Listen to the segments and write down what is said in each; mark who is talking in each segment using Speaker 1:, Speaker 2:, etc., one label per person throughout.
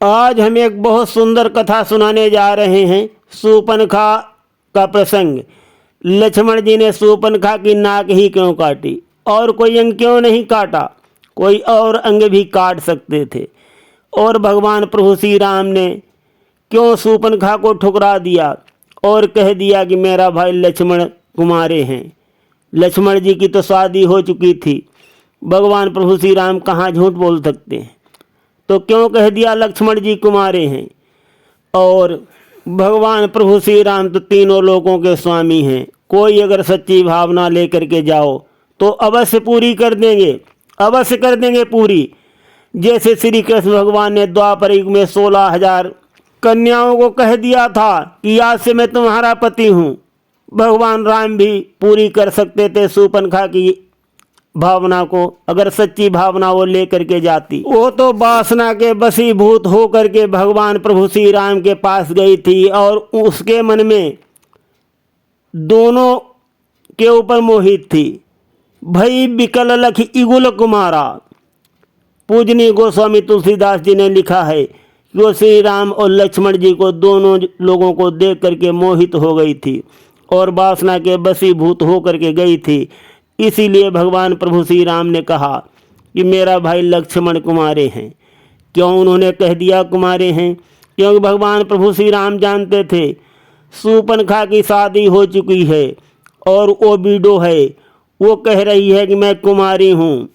Speaker 1: आज हम एक बहुत सुंदर कथा सुनाने जा रहे हैं। शूर्पणखा का प्रसंग। लक्ष्मण जी ने शूर्पणखा की नाक ही क्यों काटी और कोई अंग क्यों नहीं काटा? कोई और अंग भी काट सकते थे। और भगवान प्रभु श्री राम ने क्यों शूर्पणखा को ठुकरा दिया और कह दिया कि मेरा भाई लक्ष्मण कुमारे हैं। लक्ष्मण जी की तो शादी हो चुकी थी। भगवान प्रभु श्री राम कहाँ झूठ बोल सकते हैं? तो क्यों कह दिया लक्ष्मण जी कुमारे हैं? और भगवान प्रभु श्री राम तो तीनों लोकों के स्वामी हैं। कोई अगर सच्ची भावना लेकर के जाओ तो अवश्य पूरी कर देंगे, अवश्य कर देंगे पूरी। जैसे श्री कृष्ण भगवान ने द्वापर युग में 16,000 कन्याओं को कह दिया था कि आज से मैं तुम्हारा पति हूँ। भगवान राम भी पूरी कर सकते थे शूर्पणखा की भावना को, अगर सच्ची भावना वो लेकर के जाती। वो तो वासना के बसीभूत होकर के भगवान प्रभु श्री राम के पास गई थी और उसके मन में दोनों के ऊपर मोहित थी। भई बिकल लख इगुल कुमारा। पूजनीय गोस्वामी तुलसीदास जी ने लिखा है कि वो श्री राम और लक्ष्मण जी को दोनों लोगों को देख करके मोहित हो गई थी और वासना के बसीभूत होकर के गई थी। इसीलिए भगवान प्रभु श्री राम ने कहा कि मेरा भाई लक्ष्मण कुमारे हैं। क्यों उन्होंने कह दिया कुमारे हैं? क्योंकि भगवान प्रभु श्री राम जानते थे शूर्पणखा की शादी हो चुकी है और वो बीडो है। वो कह रही है कि मैं कुमारी हूँ,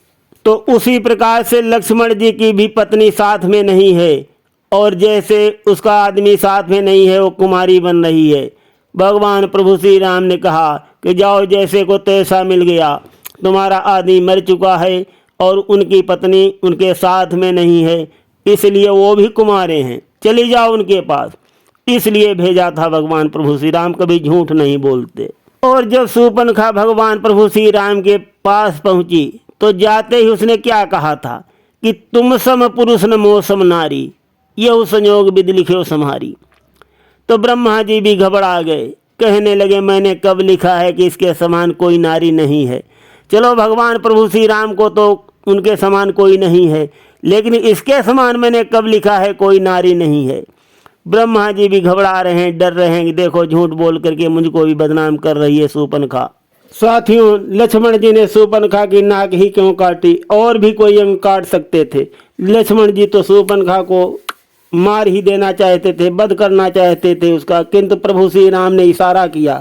Speaker 1: तो उसी प्रकार से लक्ष्मण जी की भी पत्नी साथ में नहीं है और जैसे उसका आदमी साथ में नहीं है वो कुमारी बन रही है। भगवान प्रभु श्री राम ने कहा कि जाओ, जैसे को तैसा मिल गया। तुम्हारा आदमी मर चुका है और उनकी पत्नी उनके साथ में नहीं है, इसलिए वो भी कुमारे हैं, चली जाओ उनके पास। इसलिए भेजा था भगवान प्रभु श्री राम, कभी झूठ नहीं बोलते। और जब शूर्पणखा भगवान प्रभु श्री राम के पास पहुंची तो जाते ही उसने क्या कहा था कि तुम सम पुरुष न मोह सम नारी, यह संयोग विधि लिखे सम्हारी। तो ब्रह्मा जी भी घबरा गए, कहने लगे मैंने कब लिखा है कि इसके समान कोई नारी नहीं है। चलो, भगवान प्रभु श्री राम को तो उनके समान कोई नहीं है, लेकिन इसके समान मैंने कब लिखा है कोई नारी नहीं है। ब्रह्मा जी भी घबरा रहे हैं, डर रहे हैं कि देखो झूठ बोल करके मुझको भी बदनाम कर रही है शूर्पणखा। साथियों, लक्ष्मण जी ने शूर्पणखा की नाक ही क्यों काटी? और भी कोई अंग काट सकते थे। लक्ष्मण जी तो शूर्पणखा को मार ही देना चाहते थे, वध करना चाहते थे उसका, किंतु प्रभु श्री राम ने इशारा किया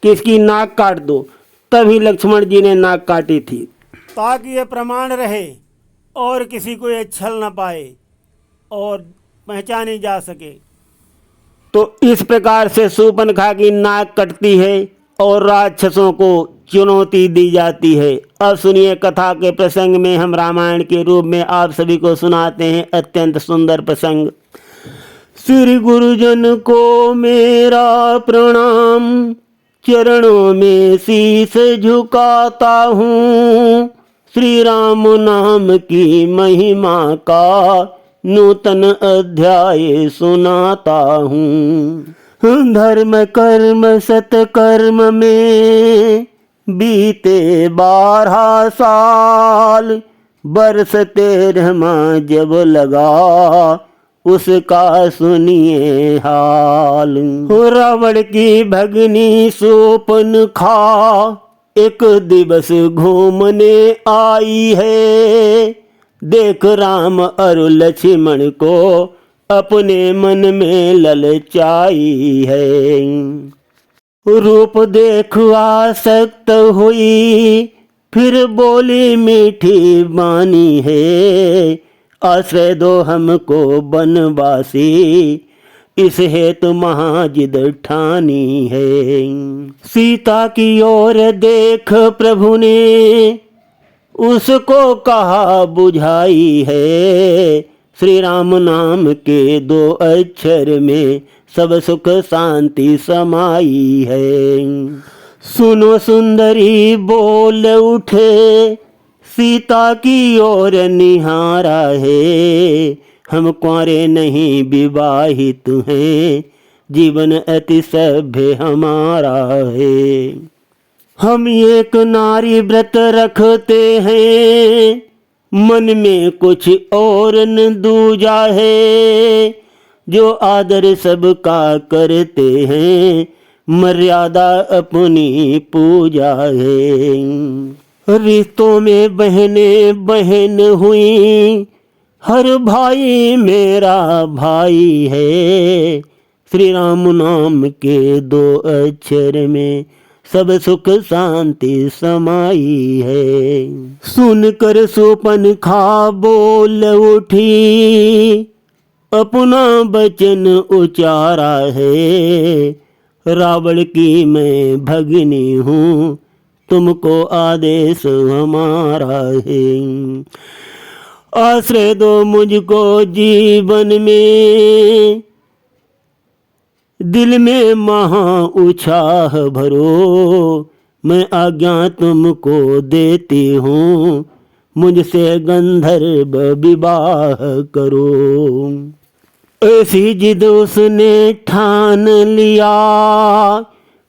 Speaker 1: कि इसकी नाक काट दो। तभी लक्ष्मण जी ने नाक काटी थी, ताकि ये प्रमाण रहे और किसी को ये छल न पाए और पहचानी जा सके। तो इस प्रकार से शूर्पणखा की नाक कटती है और राक्षसों को चुनौती दी जाती है। अब सुनिए कथा के प्रसंग में हम रामायण के रूप में आप सभी को सुनाते हैं अत्यंत सुंदर प्रसंग। श्री गुरुजन को मेरा प्रणाम, चरणों में शीश झुकाता हूँ। श्री राम नाम की महिमा का नूतन अध्याय सुनाता हूँ। धर्म कर्म सत्कर्म में बीते 12 साल, बरस 13वां जब लगा उसका सुनिए हाल। रावण की भगनी शूर्पणखा एक दिवस घूमने आई है। देख राम और लक्ष्मण को अपने मन में ललचाई है। रूप देख आसक्त हुई, फिर बोली मीठी बानी है। आश्रय दो हमको बनवासी, इस हेतु महाजिद ठानी है। सीता की ओर देख प्रभु ने उसको कहा बुझाई है। श्री राम नाम के 2 अक्षर में सब सुख शांति समाई है। सुनो सुंदरी बोल उठे, सीता की ओर निहारा है। हम कुंवारे नहीं विवाहित हैं, जीवन अति सभ्य हमारा है। हम एक नारी व्रत रखते हैं, मन में कुछ और न दूजा है, जो आदर सबका करते हैं, मर्यादा अपनी पूजा है। रिश्तों में बहने बहन हुई, हर भाई मेरा भाई है, श्री राम नाम के दो अक्षर में सब सुख शांति समाई है। सुनकर शूर्पणखा बोल उठी, अपना वचन उचारा है, रावण की मैं भगिनी हूँ, तुमको आदेश हमारा है। आश्रय दो मुझको जीवन में, दिल में महा उत्साह भरो, मैं आज्ञा तुमको देती हूँ, मुझसे गंधर्व विवाह करो। ऐसी जिद उसने ठान लिया,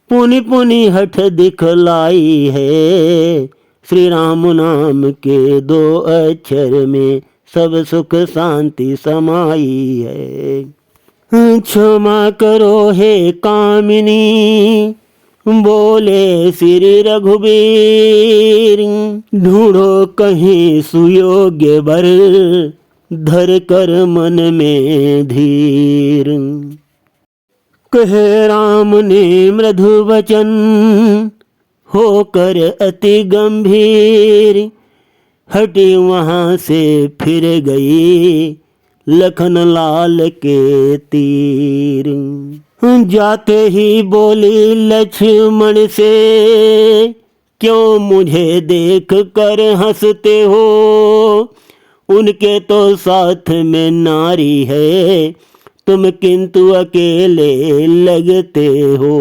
Speaker 1: पुनि पुनि हठ दिखलाई है, श्री राम नाम के दो अक्षर में सब सुख शांति समाई है। क्षमा करो हे कामिनी, बोले श्री रघुवीर, ढूंढो कहीं सुयोग्य वर, धर कर मन में धीर। कहे राम ने मृदु वचन, होकर अति गंभीर, हटी वहां से फिर गई, लखन लाल के तीर। जाते ही बोली लक्ष्मण से, क्यों मुझे देख कर हंसते हो, उनके तो साथ में नारी है, तुम किंतु अकेले लगते हो।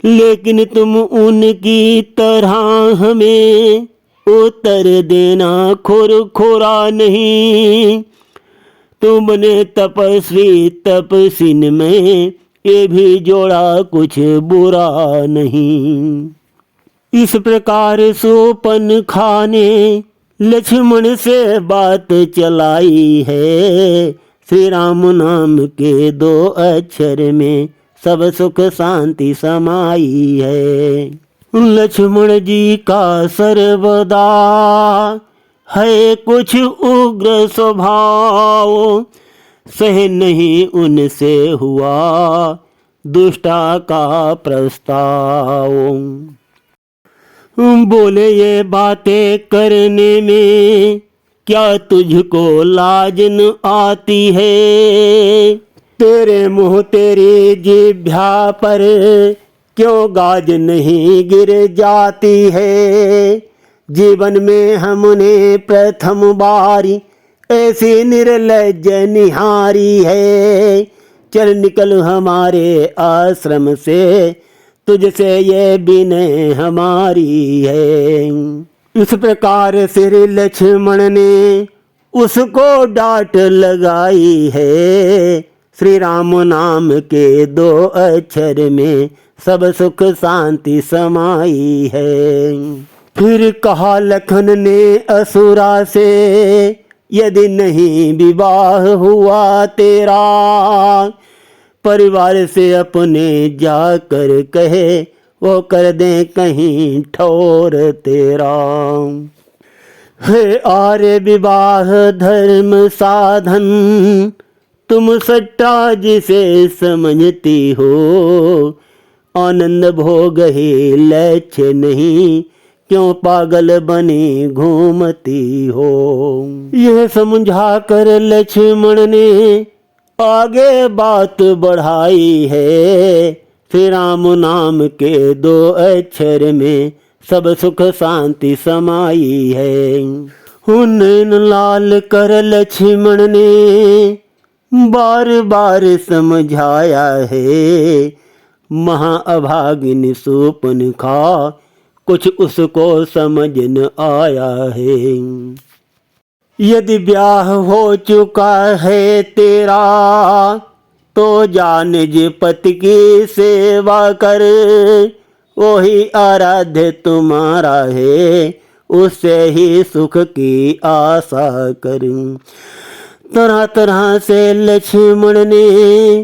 Speaker 1: लेकिन तुम उनकी तरह हमें उत्तर देना खुरखुरा नहीं, तुमने तपस्वी तपस्विन में ये भी जोड़ा कुछ बुरा नहीं। इस प्रकार शूर्पणखा ने लक्ष्मण से बात चलाई है, श्री राम नाम के दो अक्षर में सब सुख शांति समाई है। लक्ष्मण जी का सर्वदा है कुछ उग्र स्वभाव, सह नहीं उनसे हुआ दुष्टा का प्रस्ताव। बोले ये बातें करने में क्या तुझको लाज न आती है, तेरे मुंह तेरी जिह्वा पर क्यों गाज नहीं गिर जाती है। जीवन में हमने प्रथम बारी ऐसी निर्लज्ज निहारी है, चल निकल हमारे आश्रम से, तुझसे ये विनय हमारी है। इस प्रकार श्री लक्ष्मण ने उसको डांट लगाई है, श्री राम नाम के दो अक्षर में सब सुख शांति समाई है। फिर कहा लखन ने असुरा से, यदि नहीं विवाह हुआ तेरा, परिवार से अपने जाकर कहे, वो कर दे कहीं ठौर तेरा। है आर्य विवाह धर्म साधन, तुम सट्टा जिसे समझती हो, आनंद भोग ही लक्ष्य नहीं, क्यों पागल बनी घूमती हो। यह समझा कर लक्ष्मण ने आगे बात बढ़ाई है, श्री राम नाम के दो अक्षर में सब सुख शांति समाई है। नैन लाल कर लक्ष्मण ने बार बार समझाया है, महाअभागिन शूर्पणखा कुछ उसको समझ न आया है। यदि ब्याह हो चुका है तेरा, तो जा निज पति की सेवा कर, वही आराध्य तुम्हारा है, उससे ही सुख की आशा कर। तरह तरह से लक्ष्मण ने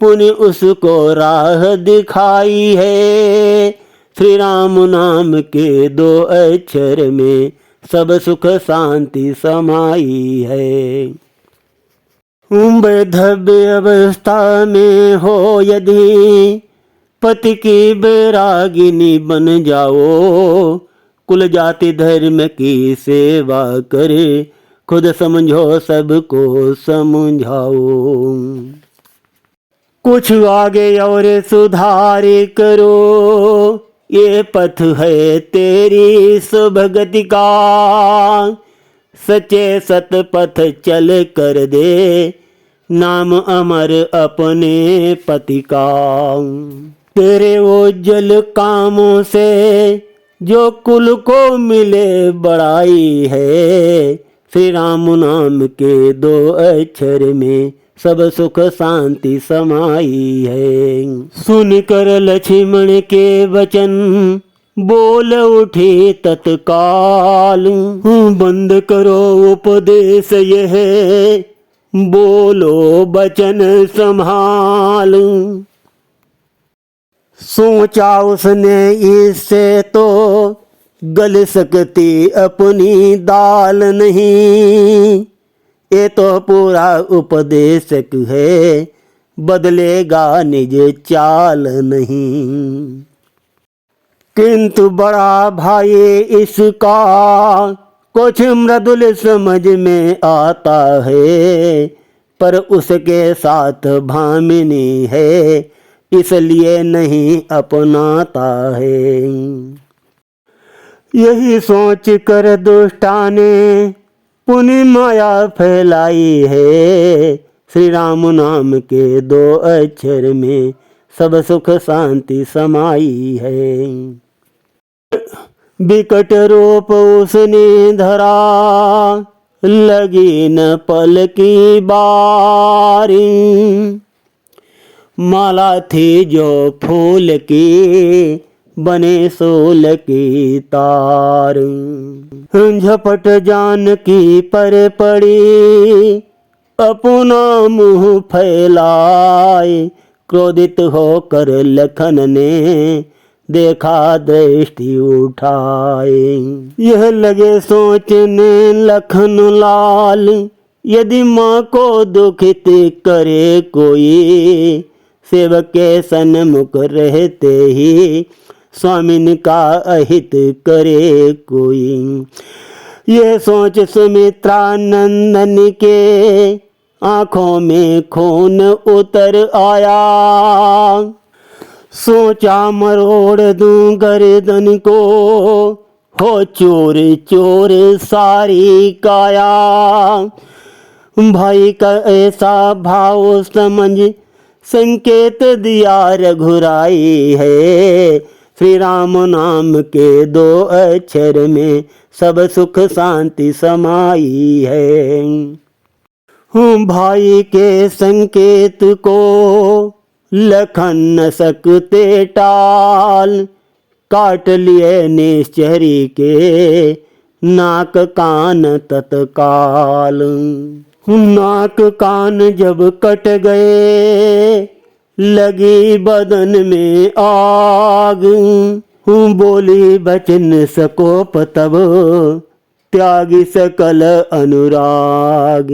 Speaker 1: पुण्य उसको राह दिखाई है। श्री राम नाम के 2 अक्षर में सब सुख शांति समाई है। वैधव्य अवस्था में हो यदि पति की बैरागिनी बन जाओ, कुल जाति धर्म की सेवा करे, खुद समझो सबको समझाओ। कुछ आगे और सुधार करो, ये पथ है तेरी सुभगति का। सच्चे सत पथ चल कर दे, नाम अमर अपने पति का। तेरे उज्जवल कामों से जो कुल को मिले बड़ाई है। श्री राम नाम के 2 अक्षर में सब सुख शांति समाई है। सुनकर लक्ष्मण के वचन बोल उठे तत्काल। बंद करो उपदेश यह, बोलो वचन संभाल। सोचा उसने इससे तो गल सकती अपनी दाल नहीं। ये तो पूरा उपदेशक है, बदलेगा निज चाल नहीं। किंतु बड़ा भाई इसका कुछ मृदुल समझ में आता है, पर उसके साथ भामिनी है, इसलिए नहीं अपनाता है। यही सोच कर दुष्टा ने पुण्य माया फैलाई है। श्री राम नाम के 2 अक्षर में सब सुख शांति समाई है। विकट रूप उसने धरा, लगी न पल की बारी। माला थी जो फूल की, बने सोल की तार। झपट जान की पर पड़ी, अपना मुंह फैलाए। क्रोधित होकर लखन ने देखा दृष्टि उठाए। यह लगे सोचने लखन लाल, यदि माँ को दुखित करे कोई, सेवक के सन्मुख रहते ही स्वामिन का अहित करे कोई। ये सोच सुमित्रा नंदन के आंखों में खून उतर आया। सोचा मरोड़ दूं गर्दन को, हो चोर चोर सारी काया। भाई का ऐसा भाव समझ संकेत दिया रघुराई है। श्री राम नाम के 2 अक्षर में सब सुख शांति समाई है। भाई के संकेत को लखन न सकते टाल, काट लिए निश्चरी के नाक कान तत्काल। नाक कान जब कट गए, लगी बदन में आग। बोली बचन सकोप तब, त्यागी सकल अनुराग।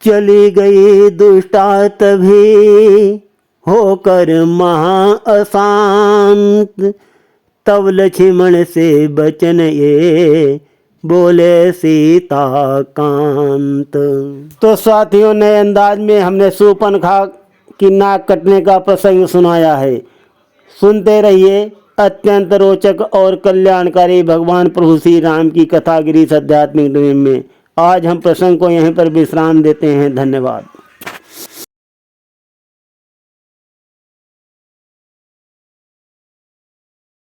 Speaker 1: चली गई दुष्टा तभी, होकर महा अशांत। तब लक्ष्मण से बचन ये, बोले सीता कांत। तो साथियों, नए अंदाज में हमने शूर्पणखा की नाक कटने का प्रसंग सुनाया है। सुनते रहिए अत्यंत रोचक और कल्याणकारी भगवान प्रभु श्री राम की कथा गिरीश आध्यात्मिक में। आज हम प्रसंग को यहीं पर विश्राम देते हैं। धन्यवाद।